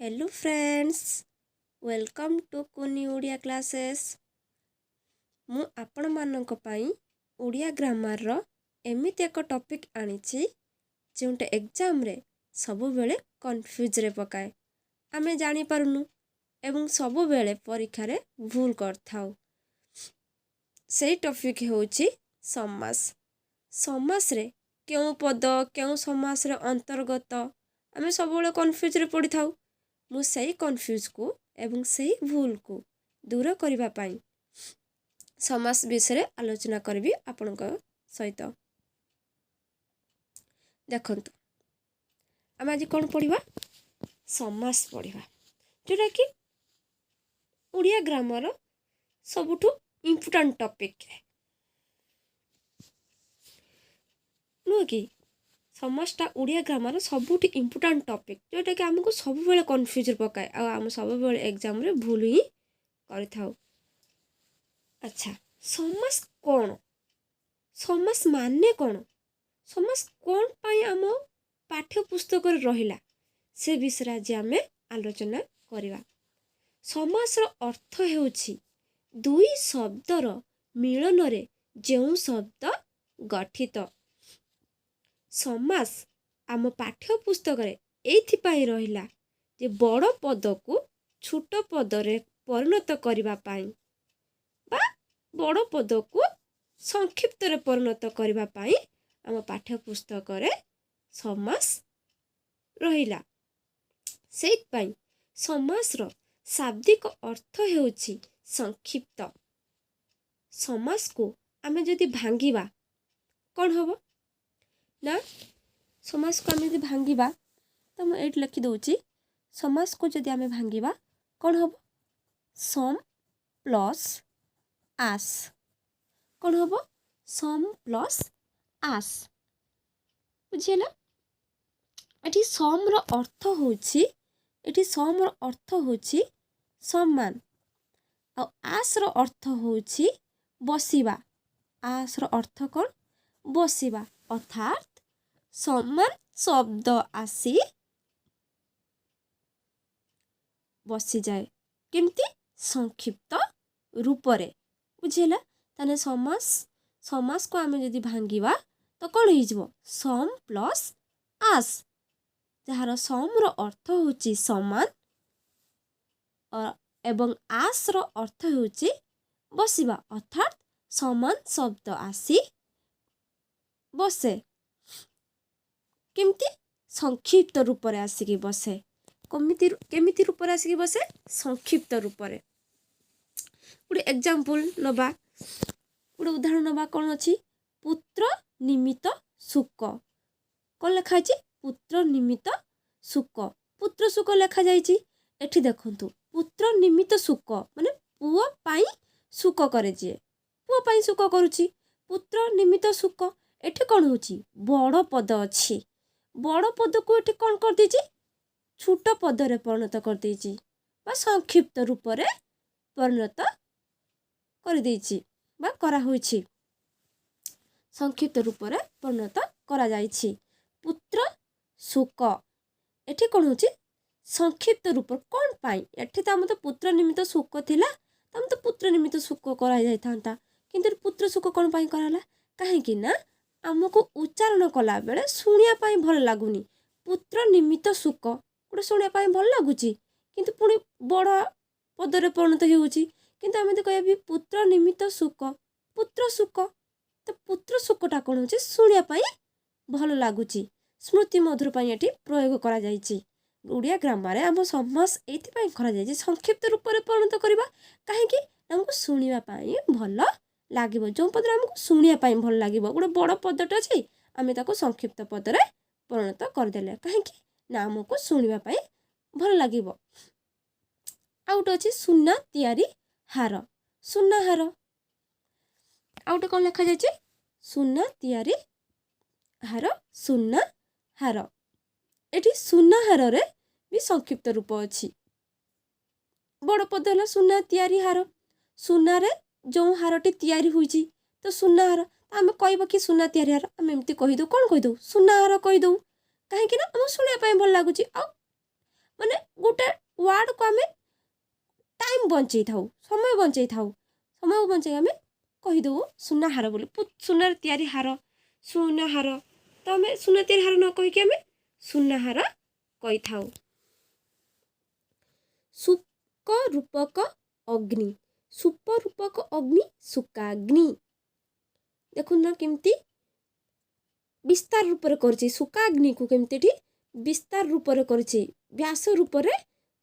Hello friends, welcome to कुनी Odia classes. मु आपण मानक पई ओडिया ग्रामर रो एमिति एक टॉपिक आनिछि जोंटे एग्जाम रे सब बेले कंफ्यूज रे पकाए। आमे जानि पारुनु एवं सब बेले परीक्षा रे भूल करथाउ। सेही टॉपिक होउछि समास। समास रे केउ पद केउ समास रे अंतर्गत आमे सब बेले कंफ्यूज रे पड़ी थाउ। मु सही कन्फ्यूज को एवं सही भूल को दूर करबा पाई समास विषय आलोचना करबी आपनक सहित। देखंतु हम आज कौन पढ़िबा समास पढ़िबा जोटा कि ओडिया ग्रामर सबुठु इम्पोर्टेंट टॉपिक नुह कि समासटा ओडिया ग्रामर सबुठ इम्पोर्टेंट टॉपिक जोटा कि आमको सब बेले कंफ्यूज पकाए आम सब बेले एग्जाम रे भूल ही कर। अच्छा, समास कौन, समास माने कौन, समास कौन पाई आम पाठ्य पुस्तक रहिला से विषय आज आम आलोचना करवा। समास रो अर्थ हेउछि दुई शब्दर मिलन रे जेउ शब्द गठित। समास आम पाठ्य पुस्तक रे एइथिपाई रहिला जे बड़ पद को छोट पद रे परिणत करबा पाई बा बड़ पद को संक्षिप्त रे परिणत करबा पाई आम पाठ्य पुस्तक रे समास रहिला। सेइत पाई समास रो शाब्दिक अर्थ हेउछि संक्षिप्त। समास को आमे जदि भांगिबा कोन हबो ना, समास को आमे जदि भांगिबा तो मैं एट लिखि दउछि। समास को जदि आमे भांगिबा कोन हबो सम प्लस आस। कोन हबो सम प्लस आस। बुझिला एठी सम रो अर्थ होछि, एठी सम रो अर्थ होछि सम्मान आ आस रो अर्थ होछि बसिबा। आस रो अर्थ कोन बसिबा, अर्थात सम्मान शब्द आसी बसी जाए केमती संक्षिप्त रूप रे। बुझिला ताने समास समास को आमे जदि भांगिबा तो कोन हो जिवो सम प्लस आस जहार सम रो अर्थ होछि सम्मान एवं आस रो अर्थ होछि बसिबा, अर्थात समान शब्द आसी बसे केमती संक्षिप्त रूप रे आसिकी बसे। केमिति रूप रे आसिकी बसे संक्षिप्त रूप रे। गुड एग्जांपल नबा, गुड उदाहरण नबा कोन अछि पुत्र निमित्त सुक। कोन लेखा अछि पुत्र निमित्त सुक, पुत्र सुक लेखा जाइछि। एठी देखंतु पुत्र निमित्त सुक माने पुओ पाई सुक करे जे पुओ पाई सुक करूछि। पुत्र निमित्त सुक एठी कोन होछि बड़ पद अछि, बड़ पद को एठी कोन कर दिछि छोट पद रे परिणत कर दिछि बा संक्षिप्त रूप रे परिणत कर दिछि बा करा होइछि, संक्षिप्त रूप रे परिणत करा जाइछि। पुत्र सुक एठी कोन होछि संक्षिप्त रूप कोन पाई एठी त हम तो पुत्र निमित्त सुक थिला त हम तो पुत्र निमित्त सुक करा जाय थांता, किंतु पुत्र सुक कोन पाई कराला काहे कि ना हमको उच्चारण कला बेले सुनिया पाई भल लागुनी। पुत्र निमित्त सुक गोटे सुनिया पाई भल लागुची किंतु पुणी बड़ पद रे परिणत हेउची, किंतु आमे तो कहबी पुत्र निमित्त सुक पुत्र सुक तो पुत्र सुकटा कोन होची सुनिया पाई भल लागुची, स्मृति मधुर पाई एठी प्रयोग करा जायछि। ओडिया ग्रामर रे हम समास एथि पाई करा जायछि संक्षिप्त रूप रे परिणत करबा काहे कि हमको सुनिया पाई भल लागिबो। जो पद हमको सुनिया पाई भल लागिबो गोटे बड़ पदटे अछि आमे ताको संक्षिप्त पद रे परिणत कर देले काहे कि ना हमको सुनिबा पाई भल लागिबो। आउट अछि सुन्ना तियारी हार, सुन्ना हार आउट कोन लेखा जायछि सुन्ना तियारी हार, सुन्ना हार। एठी सुन्ना हार रे भी संक्षिप्त रूप अछि, बड़ पद हला सुन्ना तियारी हार। सुन्ना रे जो हारटी तैयारी हुई तो सुन्ना हार आम कह कि सुना तैयारी हार आम एमती कहीदे कौन कहीदे सुना हार कहीदे कहीं ना आम शुणा भल लगुच माने गोटे को आम टाइम बंचई था समय बंचई था समय बंचई आम कहीदे सुना हार बोली सुना तैयारी हार सुना हार तो आम सुना तैयारी हार न कहीकि आम सुना हार कही था। सुक रूपक अग्नि सुप रूपक अग्नि सुकाग्नि देखु ना केमती विस्तार रूप में करछि सुकाग्नि को केमती विस्तार रूप में करछि व्यास रूप में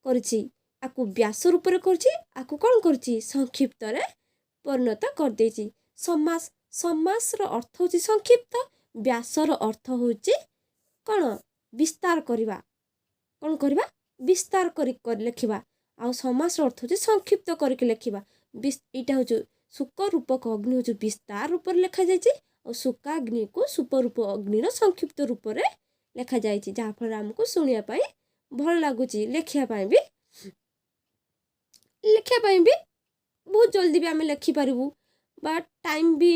करछि आकु व्यास रूप में करछि आकु कौन करछि संक्षिप्त रे परिणत कर देछि। समास समास रो अर्थ होछि संक्षिप्त व्यास रो अर्थ होछि कौन विस्तार करवा कौन करवा विस्तार कर लिखिबा आ समास रो अर्थ होछि संक्षिप्त करके लिखिबा इटा होछि सुक रूपक अग्नि होछि विस्तार रूप में लिखा जाइछि और सुकाग्नि को सुप रूप अग्नि संक्षिप्त रूप में लिखा जाइछि जहाँ फल हमको सुनिया पाई भल लागुछि लिखिया पाई भी बहुत जल्दी भी आम लिखि पारिबु बा टाइम भी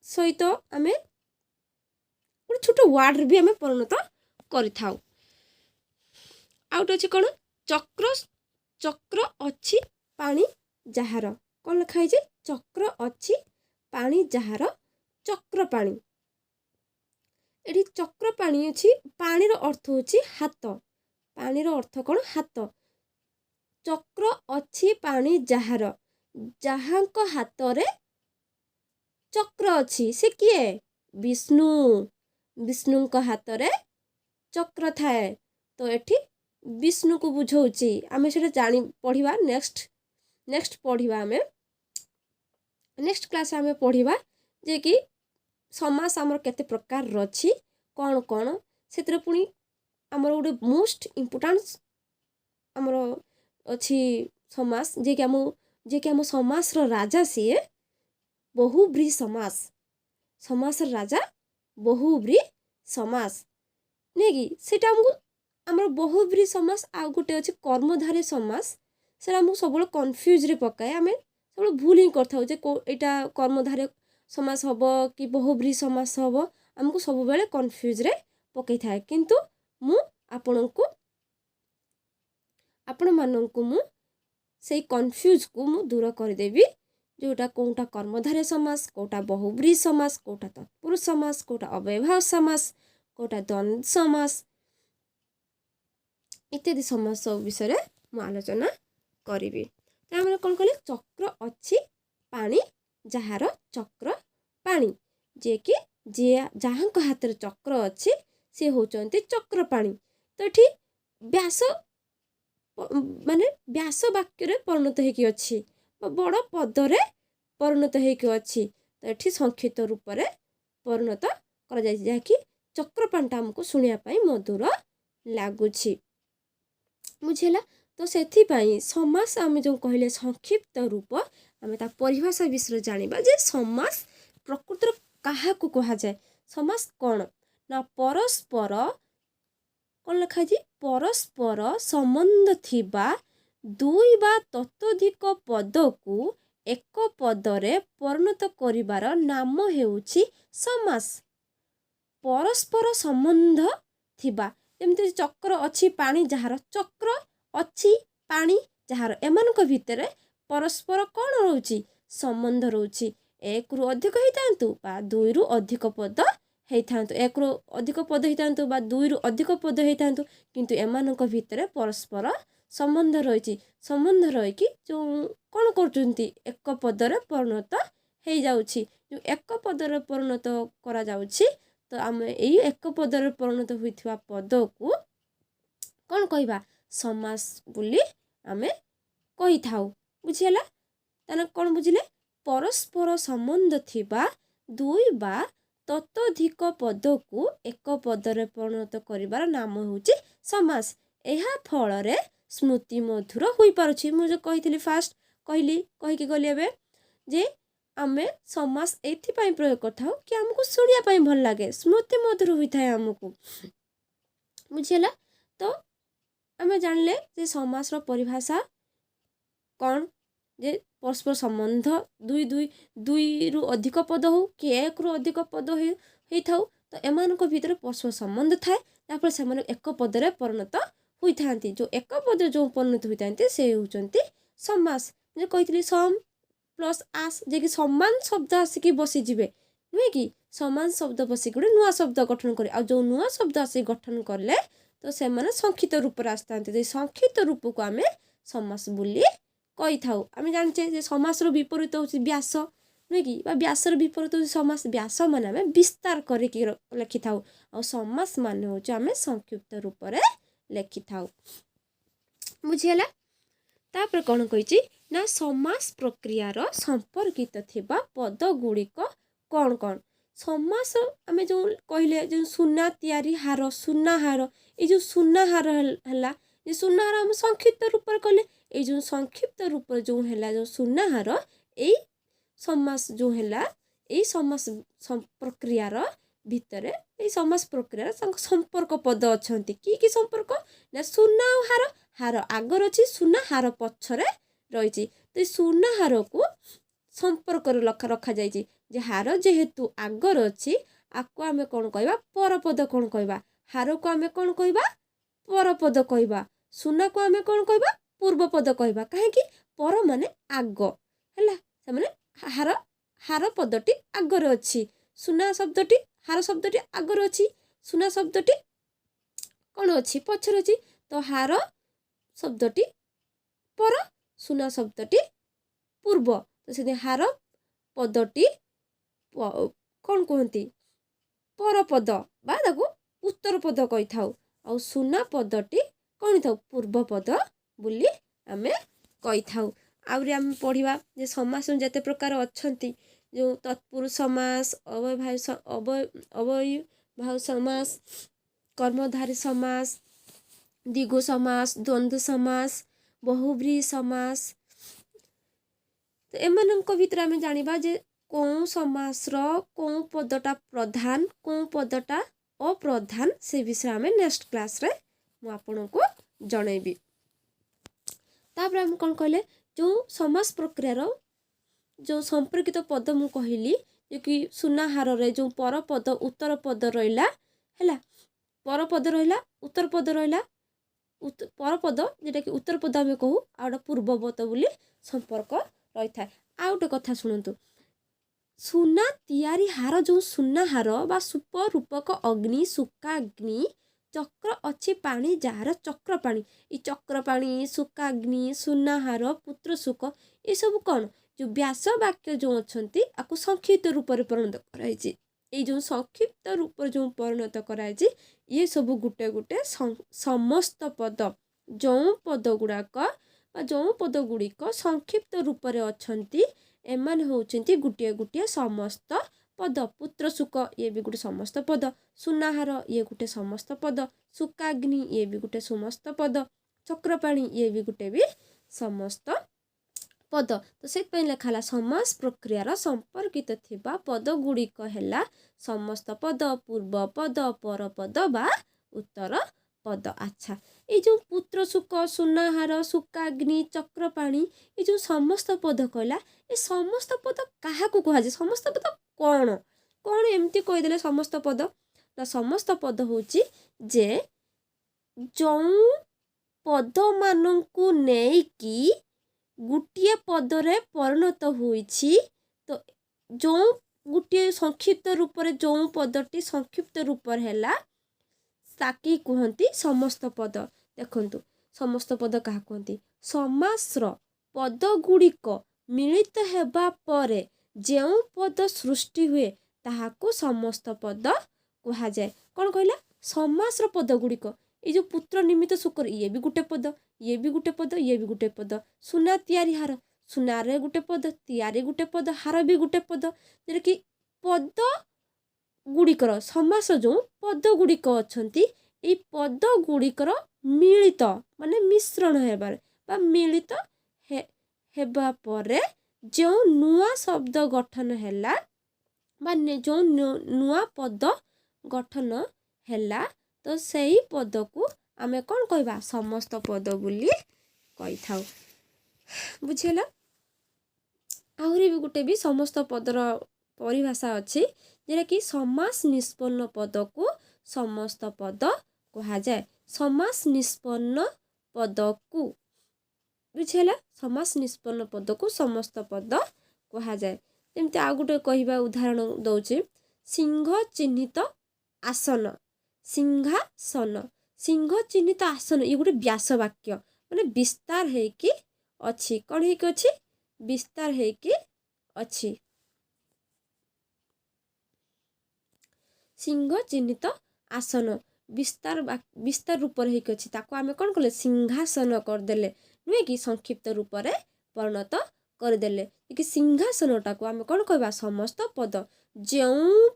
सहित आम गोटे छोट वार्ड भी आम परिणत करिथाउ। आउट अछि कोन चक्र चक्र अछि पानी जहार कौन लिखा है चक्र अछि पानी जहार चक्र पानी एठी चक्र पानी अछि पानी रो अर्थ होछि हाथ पानी रो अर्थ कोन हाथ चक्र अछि पानी जहार जहांक हाथ रे चक्र अछि से किए विष्णु विष्णु को हाथ रे चक्र थाए तो एठी विष्णु को बुझौछि आमे सेटा जानि पढिबा नेक्स्ट पढिबा आमे नेक्स्ट क्लास आमे पढिबा जे कि समास आमर केते प्रकार रछि कोन कोन सेतरे पुनी आमर गोटे मोस्ट इम्पोर्टेंट आमर अछि समास जे कि आम समास रो राजा सीए बहुब्री समास समास राजा बहुब्री समास नहीं कि सेटा हमको आमर बहुब्री समास आ गोटे अछि कर्मधारय समास सेटा हमको सब कन्फ्यूज रे पकाए आमे सब भूल ही करथाउ जे एटा कर्मधारय समास हबो कि बहुब्री समास हबो हमको सब बेले कन्फ्यूज रे पकई थाए किंतु मु आपण माननकु मु से कन्फ्यूज को मु दूर कर देबी जोटा कोटा कर्मधारय समास कोटा बहुब्री समास कोटा तत्पुरुष समास कोटा अव्ययभाव समास कोटा द्वंद्व समास इत्यादि समास सब विषय रे मु आलोचना करिवि। त हमरे कोन कहले चक्र अछि पानी जहार चक्र पानी जे कि जे जहां को हाथ रे चक्र अछि से होचंती चक्र पानी तो एठी व्यास माने व्यास वाक्य रे परिणत हेकि अछि बड़ पद रे परिणत हेकि अछि तो एठी संक्षिप्त रूप रे परिणत कर जाय जे कि चक्र पांटा हमको सुनिया पाई मधुर लागुछि बुझिला। तो सेथि पाई समास आमे जो कहले संक्षिप्त रूप आमे ता परिभाषा विषय जानिबा जे समास प्रकृतिर काहा को कहा जाय समास कोन ना परस्पर कोन लिखा जी परस्पर संबंध थिबा दुई बा ततोधिक पद को एक पद रे परिणत करिवार नाम हेउछि समास परस्पर संबंध थिबा जेमति चक्र अछि पानी जहार चक्र अछि पानी जहार एमानक भितरे परस्पर कोन रहउछि संबंध रहउछि एक रु अधिक हेतांतु बा दुई रु अधिक पद हेतांतु एक रु अधिक पद हेतांतु बा दुई रु अधिक पद हेतांतु किंतु एमानक भितरे परस्पर संबंध रही कि जो कोन करचुंती एक पद रे परिणत हे जाउछि जो एक पद रे परिणत करा जाउछि तो आमे एई एक पद रे परिणत होइथिबा पद को कोन कहबा समास बोली आमे कहि थाउ बुझिला तने कोन बुझिले परस्पर संबंध थिबा दुई बा ततोधिक पद को एक पद रे परिणत करिवार नाम होउछि समास एहा फल रे स्मृति मधुर होई पारुछि मु जो कहितली फास्ट कहली कहि के गली एबे जे आमे समास एथि पई प्रयोग करथाउ कि हमको सुनिया पई भल लागे स्मृति मधुर होई थाए हमको बुझिला। तो आमे जानले जे समास रो परिभाषा कोन जे परस्पर संबंध दुई रु अधिक पद हो कि एक रु अधिक पद हेई थाउ तो एमानक भितर परस्पर संबंध थाए तापर से एक पद रे परिणत ହୋଇଥାନ୍ତି, ଯେଉଁ ଏକ ପଦରେ ଯେଉଁ ପରିଣତ ହୋଇଥାନ୍ତି ସେ ହେଉଛନ୍ତି ସମାସ। ଯେ କହିଥିଲି ସମ୍ ପ୍ଲସ୍ ଆସ୍, ଯେ କି ସମାନ ଶବ୍ଦ ଆସିକି ବସିଯିବେ, ନୁହେଁ କି? ସମାନ ଶବ୍ଦ ବସିକି ଗୋଟେ ନୂଆ ଶବ୍ଦ ଗଠନ କରେ, ଆଉ ଯେଉଁ ନୂଆ ଶବ୍ଦ ଆସିକି ଗଠନ କଲେ ତ ସେମାନେ ସଂକ୍ଷିପ୍ତ ରୂପରେ ଆସିଥାନ୍ତି। ଯେ ସଂକ୍ଷିପ୍ତ ରୂପକୁ ଆମେ ସମାସ ବୋଲି କହିଥାଉ। ଆମେ ଜାଣିଛେ ଯେ ସମାସର ବିପରୀତ ହେଉଛି ବ୍ୟାସ, ନୁହେଁ କି? ବା ବ୍ୟାସର ବିପରୀତ ହେଉଛି ସମାସ। ବ୍ୟାସ ମାନେ ଆମେ ବିସ୍ତାର କରିକି ଲେଖିଥାଉ, ଆଉ ସମାସ ମାନେ ହେଉଛି ଆମେ ସଂକ୍ଷିପ୍ତ ରୂପରେ ଲେଖିଥାଉ। ବୁଝିହେଲା? ତାପରେ କ'ଣ କହିଛି ନା ସମାସ ପ୍ରକ୍ରିୟାର ସମ୍ପର୍କିତ ଥିବା ପଦ ଗୁଡ଼ିକ କ'ଣ କ'ଣ? ସମାସ ଆମେ ଯେଉଁ କହିଲେ ଯେଉଁ ସୁନା ତିଆରି ହାର, ସୁନା ହାର, ଏଇ ଯେଉଁ ସୁନା ହାର ହେଲା, ଯେ ସୁନା ହାର ଆମେ ସଂକ୍ଷିପ୍ତ ରୂପରେ କହିଲେ, ଏଇ ଯେଉଁ ସଂକ୍ଷିପ୍ତ ରୂପରେ ଯେଉଁ ହେଲା ଯେଉଁ ସୁନା ହାର, ଏଇ ସମାସ ଯେଉଁ ହେଲା, ଏଇ ସମାସ ପ୍ରକ୍ରିୟାର ଭିତରେ, ଏଇ ସମାସ ପ୍ରକ୍ରିୟାର ତାଙ୍କ ସମ୍ପର୍କ ପଦ ଅଛନ୍ତି। କି ସମ୍ପର୍କ? ନା ସୁନା ଆଉ ହାର, ହାର ଆଗରେ ଅଛି, ସୁନା ହାର ପଛରେ ରହିଛି। ତ ଏଇ ସୁନା ହାରକୁ ସମ୍ପର୍କରେ ରଖାଯାଇଛି। ଯେ ହାର ଯେହେତୁ ଆଗରେ ଅଛି, ଆକୁ ଆମେ କ'ଣ କହିବା? ପରପଦ କ'ଣ କହିବା? ହାରକୁ ଆମେ କ'ଣ କହିବା? ପରପଦ କହିବା। ସୁନାକୁ ଆମେ କ'ଣ କହିବା? ପୂର୍ବପଦ କହିବା। କାହିଁକି? ପର ମାନେ ଆଗ, ହେଲା? ସେମାନେ ହାର ପଦଟି ଆଗରେ ଅଛି, ସୁନା ଶବ୍ଦଟି, ହାର ଶବ୍ଦଟି ଆଗରେ ଅଛି, ସୁନା ଶବ୍ଦଟି କ'ଣ ଅଛି? ପଛରେ ଅଛି। ତ ହାର ଶବ୍ଦଟି ପର, ସୁନା ଶବ୍ଦଟି ପୂର୍ବ। ତ ସେଥିପାଇଁ ହାର ପଦଟି କ'ଣ କୁହନ୍ତି? ପରପଦ ବା ତାକୁ ଉତ୍ତର ପଦ କହିଥାଉ, ଆଉ ସୁନା ପଦଟି କ'ଣ ଥାଉ? ପୂର୍ବ ପଦ ବୋଲି ଆମେ କହିଥାଉ। ଆହୁରି ଆମେ ପଢ଼ିବା ଯେ ସମାସ ଯେତେ ପ୍ରକାର ଅଛନ୍ତି, ଯେଉଁ ତତ୍ପୁରୁଷ ସମାସ, ଅବୟଭାବ ସମାସ, କର୍ମଧାରୀ ସମାସ, ଦ୍ୱିଗୁ ସମାସ, ଦ୍ୱନ୍ଦ୍ୱ ସମାସ, ବହୁବ୍ରୀହି ସମାସ। ତ ଏମାନଙ୍କ ଭିତରେ ଆମେ ଜାଣିବା ଯେ କେଉଁ ସମାସର କେଉଁ ପଦଟା ପ୍ରଧାନ, କେଉଁ ପଦଟା ଅପ୍ରଧାନ, ସେ ବିଷୟରେ ଆମେ ନେକ୍ସଟ କ୍ଲାସ୍ରେ ମୁଁ ଆପଣଙ୍କୁ ଜଣେଇବି। ତାପରେ ଆମେ କ'ଣ କହିଲେ, ଯେଉଁ ସମାସ ପ୍ରକ୍ରିୟାର ଯେଉଁ ସମ୍ପର୍କିତ ପଦ ମୁଁ କହିଲି, ଯେ କି ସୁନା ହାରରେ ଯେଉଁ ପରପଦ ଉତ୍ତର ପଦ ରହିଲା, ହେଲା? ପରପଦ ରହିଲା, ଉତ୍ତର ପଦ ରହିଲା। ପରପଦ ଯେଉଁଟାକି ଉତ୍ତର ପଦ ଆମେ କହୁ, ଆଉ ଗୋଟେ ପୂର୍ବପଦ ବୋଲି ସମ୍ପର୍କ ରହିଥାଏ। ଆଉ ଗୋଟେ କଥା ଶୁଣନ୍ତୁ, ସୁନା ତିଆରି ହାର, ଯେଉଁ ସୁନା ହାର ବା ସୁପ ରୂପକ ଅଗ୍ନି, ଶୁକାଗ୍ନି, ଚକ୍ର ଅଛି ପାଣି ଯାହାର ଚକ୍ର ପାଣି। ଏଇ ଚକ୍ର ପାଣି, ଶୁକାଗ୍ନି, ସୁନାହାର, ପୁତ୍ର ଶୁକ, ଏସବୁ କ'ଣ? ଯେଉଁ ବ୍ୟାସ ବାକ୍ୟ ଯେଉଁ ଅଛନ୍ତି, ଆକୁ ସଂକ୍ଷିପ୍ତ ରୂପରେ ପରିଣତ କରାଯାଇଛି। ଏଇ ଯେଉଁ ସଂକ୍ଷିପ୍ତ ରୂପରେ ଯେଉଁ ପରିଣତ କରାଯାଇଛି, ଇଏ ସବୁ ଗୋଟେ ଗୋଟେ ସମସ୍ତ ପଦ, ଯେଉଁ ପଦ ଗୁଡ଼ାକ ବା ଯେଉଁ ପଦ ଗୁଡ଼ିକ ସଂକ୍ଷିପ୍ତ ରୂପରେ ଅଛନ୍ତି, ଏମାନେ ହେଉଛନ୍ତି ଗୋଟିଏ ଗୋଟିଏ ସମସ୍ତ ପଦ। ପୁତ୍ର ଶୁକ, ଇଏ ବି ଗୋଟେ ସମସ୍ତ ପଦ। ସୁନାହାର, ଇଏ ଗୋଟେ ସମସ୍ତ ପଦ। ଶୁକାଗ୍ନି, ଇଏ ବି ଗୋଟେ ସମସ୍ତ ପଦ। ଚକ୍ରପାଣି, ଇଏ ବି ଗୋଟେ ବି ସମସ୍ତ ପଦ। ତ ସେଥିପାଇଁ ଲେଖା ହେଲା ସମାସ ପ୍ରକ୍ରିୟାର ସମ୍ପର୍କିତ ଥିବା ପଦ ଗୁଡ଼ିକ ହେଲା ସମସ୍ତ ପଦ, ପୂର୍ବ ପଦ, ପରପଦ ବା ଉତ୍ତର ପଦ। ଆଚ୍ଛା, ଏଇ ଯେଉଁ ପୁତ୍ର ଶୁକ, ସୁନାହାର, ଶୁକାଗ୍ନି, ଚକ୍ରପାଣି, ଏ ଯେଉଁ ସମସ୍ତ ପଦ କହିଲା, ଏ ସମସ୍ତ ପଦ କାହାକୁ କୁହାଯାଏ? ସମସ୍ତ ପଦ କ'ଣ କ'ଣ ଏମିତି କହିଦେଲେ ସମସ୍ତ ପଦ? ନା ସମସ୍ତ ପଦ ହେଉଛି ଯେ ଯେଉଁ ପଦମାନଙ୍କୁ ନେଇକି ଗୋଟିଏ ପଦରେ ପରିଣତ ହୋଇଛି, ତ ଯେଉଁ ଗୋଟିଏ ସଂକ୍ଷିପ୍ତ ରୂପରେ ଯେଉଁ ପଦଟି ସଂକ୍ଷିପ୍ତ ରୂପରେ ହେଲା, ତାକି କୁହନ୍ତି ସମସ୍ତ ପଦ। ଦେଖନ୍ତୁ, ସମସ୍ତ ପଦ କାହା କୁହନ୍ତି? ସମାସର ପଦ ଗୁଡ଼ିକ ମିଳିତ ହେବା ପରେ ଯେଉଁ ପଦ ସୃଷ୍ଟି ହୁଏ, ତାହାକୁ ସମସ୍ତ ପଦ କୁହାଯାଏ। କ'ଣ କହିଲା? ସମାସର ପଦ ଗୁଡ଼ିକ, ଏଇ ଯେଉଁ ପୁତ୍ର ନିମିତ୍ତ ଶୁକର, ଇଏ ବି ଗୋଟେ ପଦ, ଇଏ ବି ଗୋଟେ ପଦ, ଇଏ ବି ଗୋଟେ ପଦ। ସୁନା ତିଆରି ହାର, ସୁନାରେ ଗୋଟେ ପଦ, ତିଆରି ଗୋଟେ ପଦ, ହାର ବି ଗୋଟେ ପଦ। ଯେଉଁଟାକି ପଦ ଗୁଡ଼ିକର ସମାସ ଯେଉଁ ପଦ ଗୁଡ଼ିକ ଅଛନ୍ତି, ଏଇ ପଦ ଗୁଡ଼ିକର ମିଳିତ ମାନେ ମିଶ୍ରଣ ହେବାର ବା ମିଳିତ ହେବା ପରେ ଯେଉଁ ନୂଆ ଶବ୍ଦ ଗଠନ ହେଲା ବା ଯେଉଁ ନୂଆ ପଦ ଗଠନ ହେଲା, ତ ସେଇ ପଦକୁ ଆମେ କ'ଣ କହିବା? ସମସ୍ତ ପଦ ବୋଲି କହିଥାଉ। ବୁଝିହେଲା? ଆହୁରି ବି ଗୋଟେ ବି ସମସ୍ତ ପଦର ପରିଭାଷା ଅଛି, ଯେଉଁଟାକି ସମାସ ନିଷ୍ପନ୍ନ ପଦକୁ ସମସ୍ତ ପଦ କୁହାଯାଏ। समास निष्पन्न पदकू बुझेला समास निष्पन्न पदकू समस्त पद कहा जाए। जेमती आ गोटे कहवा उदाहरण दौचे सिंह चिन्हित आसन सिंहासन सिंह चिन्हित आसन ये गोटे व्यास वाक्य माने विस्तार हेकी अच्छी कौन हेकी अच्छी विस्तार हेकी अच्छी सिंह चिन्हित आसन विस्तार रूप हेकी अच्छी ताको आमे कौन कले सिंहासन करदेले नुहे कि संक्षिप्त रूप रे परिणत करदेले कि सिंहासनटा को आमे कौन कहबा समस्त पद जो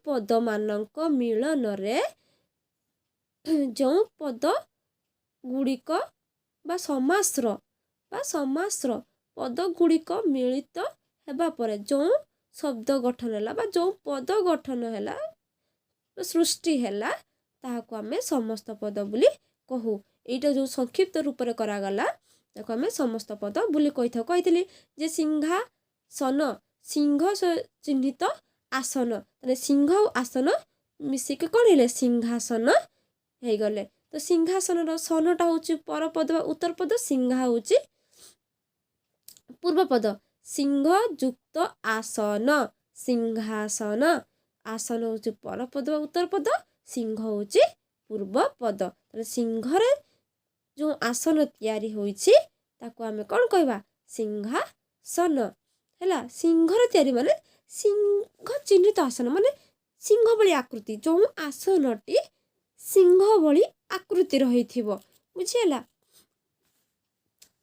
पद मानक मिलन रे जो पद गुड़िक बा समास्र पद गुड़िक मिलित हेबा परे जो शब्द गठन है बा जो पद गठन है सृष्टि है ताहाको आमे समस्त पद बोली कहू। एटा जो संक्षिप्त रूप रे करागला ताको आमे समस्त पद बोली कहिथाउ कहितली जे सिंहासन सिंह चिन्हित आसन माने सिंह आसन मिसिक कौन हेले सिंहासन हे गले। तो सिंहासन रो सनटा होची परपद उत्तर पद सिंहा होची पूर्व पद सिंह युक्त आसन सिंहासन आसन होची परपद उत्तर पद सिंह होची पूर्व पद सिंह रे जो आसन तैयारी होईची ताको आमे कौन कहबा सिंहासन हैला सिंह रे तैयारी माने सिंह चिन्हित आसन माने सिंह भली आकृति जो आसनटी सिंह भली आकृति रहिथिबो बुझिला।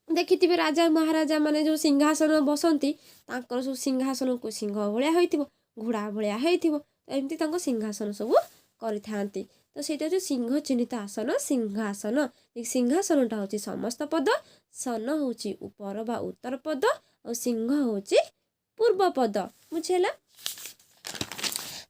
देखिथिबे राजा महाराजा माने जो सिंहासन बसंती तांकर सब सिंहासन को सिंह भलिया होइथिबो घोड़ा भलिया होइथिबो एमती तांको सिंहासन सब करिथांती। तो सेटा जो सिंह चिन्हित आसन सिंहासन सिंहासनटा होची समस्त पद सन होची ऊपर बा उत्तर पद और सिंह होची पूर्व पद बुझिला।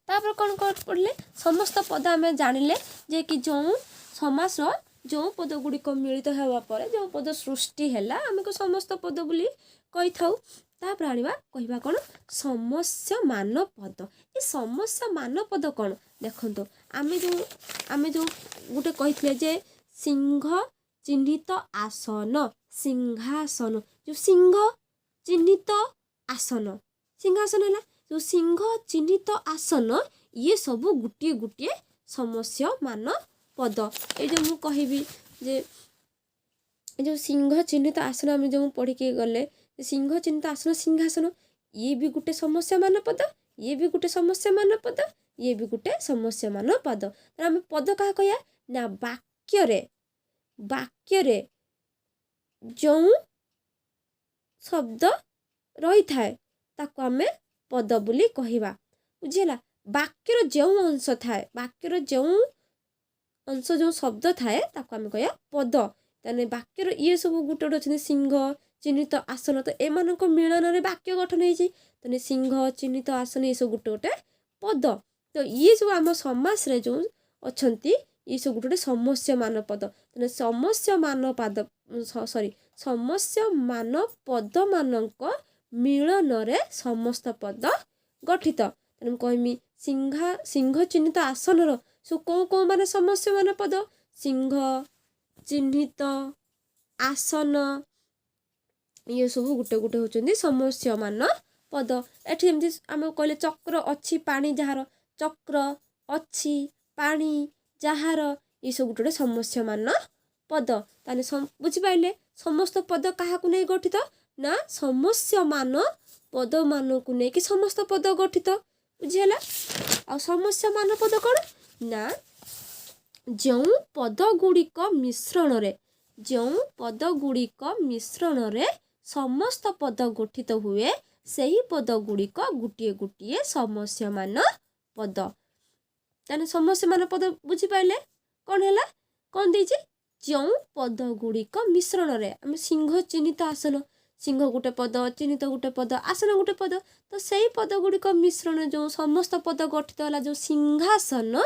तापर कौन कर पड़ले समस्त पद आमे जानिले जे कि जो समास जो पद गुड़िक मिलित हेबा परे जो पद सृष्टि हैला आमे को समस्त पद बोली कहि थाउ। तापर आनिबा कहिबा कोन समस्य मान पद ए समस्य मान पद कोन देखंतो आमे जो गुटे कहितले जे सिंह चिन्हित आसन सिंहासन जो सिंह चिन्हित आसन सिंहासन हैला जो सिंह चिन्हित आसन ये सब गुटिए गुटिए समस्य मान पद ए जो मु कहिबी जे जो सिंह चिन्हित आसन आमे जो पढ़ी के गले सिंह चिन्हित आसन सिंहासन ये भी गुटे समस्य मान पद ये भी गुटे समस्य मान पद ये भी गुटे समस्य मान पद आमे पद कहा कहया ना वाक्य रे जो शब्द रही थाए ताको आमे पद बोली कहिबा बुझिला। वाक्यर जो अंश थाए वाक्यर जो अंश जो शब्द थाए ताको आमे कहया पद ताने वाक्यर ये सब गुटे अछि सिंह चिन्हित आसन तो एमान को मिलन रे वाक्य गठन हेछि तने सिंह चिन्हित आसन ये सब गुटे गुटे पद। तो ये जो आम समास रे जो अछंती ये सब गुटे समस्य मान पद तने समस्य मान पद सॉरी समस्य मान पद मानक मिलन रे समस्त पद गठित तेणु कहमी सिंह चिन्हित आसन रो सो को माने समस्य मान पद सिंह चिन्हित आसन ये सब गुटे गुटे होचंदी समस्य मान पद। एठी एमती आम कहले चक्र अच्छी पानी जहार चक्र अच्छी पानी जहार ये सब गुटे समस्य मान पद ताने बुझी पाइले समस्त पद काहाकु नै गठित ना समस्य मान पद मान को नै कि समस्त पद गठित बुझिला। आ समस्य मान पद कोन ना जो पद गुड़िक मिश्रण रे समस्त पद गठित हुए सही पद गुड़िक गुटिए गुटिए समस्य मान पद ताने समस्य मान पद बुझी पाइले कौन हैला कौन देछि जो पद गुड़िक मिश्रण रे हम सिंह चिन्हित आसन सिंह गुटे पद चिन्हित गुटे पद आसन गुटे पद तो सही पद गुड़िक मिश्रण जो समस्त पद गठित होला जो सिंहासन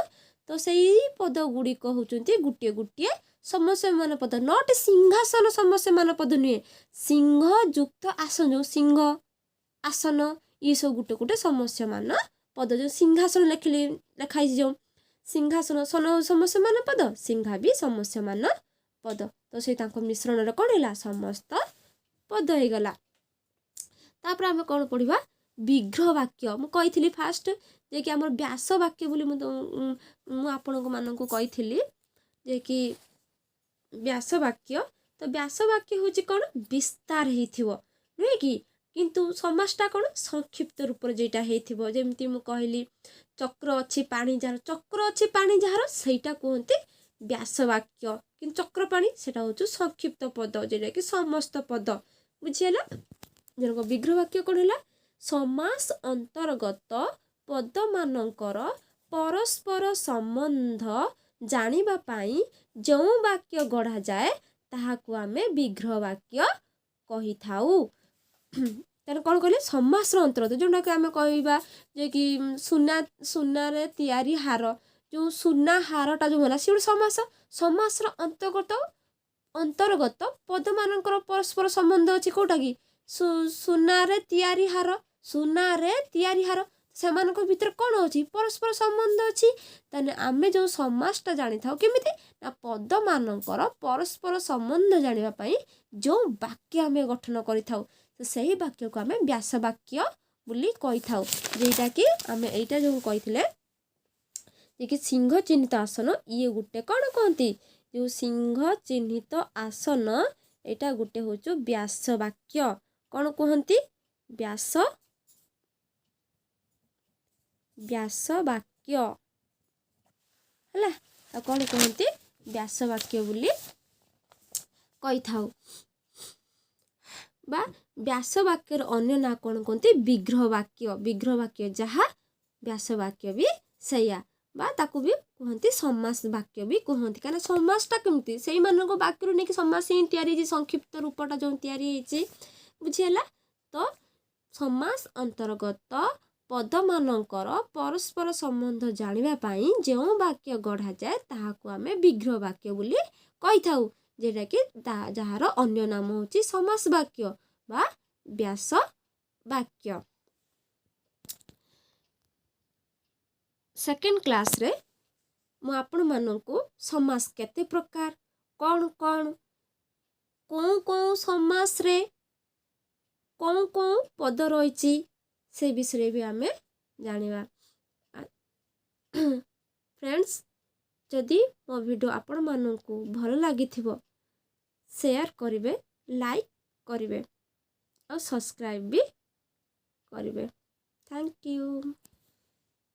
तो सही पद गुड़िक होचंती गुटिए गुटिए समस्य मान पद नॉट सिंहासन समस्य मान पद नुहे सिंह युक्त आसन जो सिंह आसन ये सब गुटे गुटे समस्य मान पद जो सिंहासन लिखाई जो सिंहासन सन समस्यमान पद सिंहा भी समस्यमान पद तो से मिश्रण कौन है समस्त पद हो गला तापर आम कौन पढ़ा विग्रह वाक्य मुझे फास्ट जे कि आम व्यास वाक्य बोली आपण मानक कही जे कि व्यास वाक्य तो व्यास वाक्य हूँ कौन विस्तार हो नुहे कि किंतु समासटा कौन संक्षिप्त रूप जेटा जमी मु कहली चक्र अच्छी पानी जार चक्र अच्छी पानी जार सहीटा कहते व्यास वाक्य कि चक्र पानी से हूँ संक्षिप्त पद जेटा कि समस्त पद बुझीगला जनक विग्रह वाक्य कौन है समास अंतर्गत पद मानकर परस्पर संबंध जानिबा पाई जो वाक्य गढ़ा जाए ताहाकु आमे विग्रह वाक्य कही थाउ तेन कौन कहले समास अंतर्गत जोटा कि आम कहवा जे कि सुना रे तैयारी हार जो सुना हारटा जो है सी समास समास अंतर्गत पद मानकर परस्पर संबंध अच्छी कौटा कि सुना रे तैयारी हार से भितर कौन अच्छी परस्पर संबंध अच्छी ताने आमे जो समासटा जानी था केमिति ना पद मानकर परस्पर संबंध जानिबा पई जो वाक्य आमे गठन करि थाउ तो सही वाक्य को आमे व्यास वाक्य बोली कहि थाउ जेटा कि आमे एटा जो कहिथिले जे कि सिंह चिन्हित आसन ये गुटे कौन कहती जो सिंह चिन्हित आसन एटा गुटे होचो व्यास वाक्य कौन कहती व्यास वाक्य है कौन कहते व्यास वाक्य बोली कही थाउ बा व्यास वाक्यर अन्य ना कौन कहते विग्रह वाक्य जहाँ व्यास वाक्य भी सैया बा ताकू भी कहते समास वाक्य भी कहते क्या समासटा केमती से वाक्य नहीं कि समास ही तैयारी संक्षिप्त रूपटा जो तैयारी बुझीगला तो समास अंतर्गत पद मानकर परस्पर संबंध जानिबा पाई जो वाक्य गढ़ा जाए ताहाकु आमे विग्रह वाक्य बोली कही थाउ जेटा कि जार अन्य नाम होची समास वाक्य बा व्यास वाक्य सेकेंड क्लास रे मु आपण मानकु समास केते प्रकार कौन कौन कौन कौन समास रे कौन कौन पद रही से विषय भी आमे जानिबा फ्रेंड्स जदि मो वीडियो आपण मानकु भल लागिथिबो शेयर करिवे लाइक करिवे और सब्सक्राइब भी करिवे थैंक यू।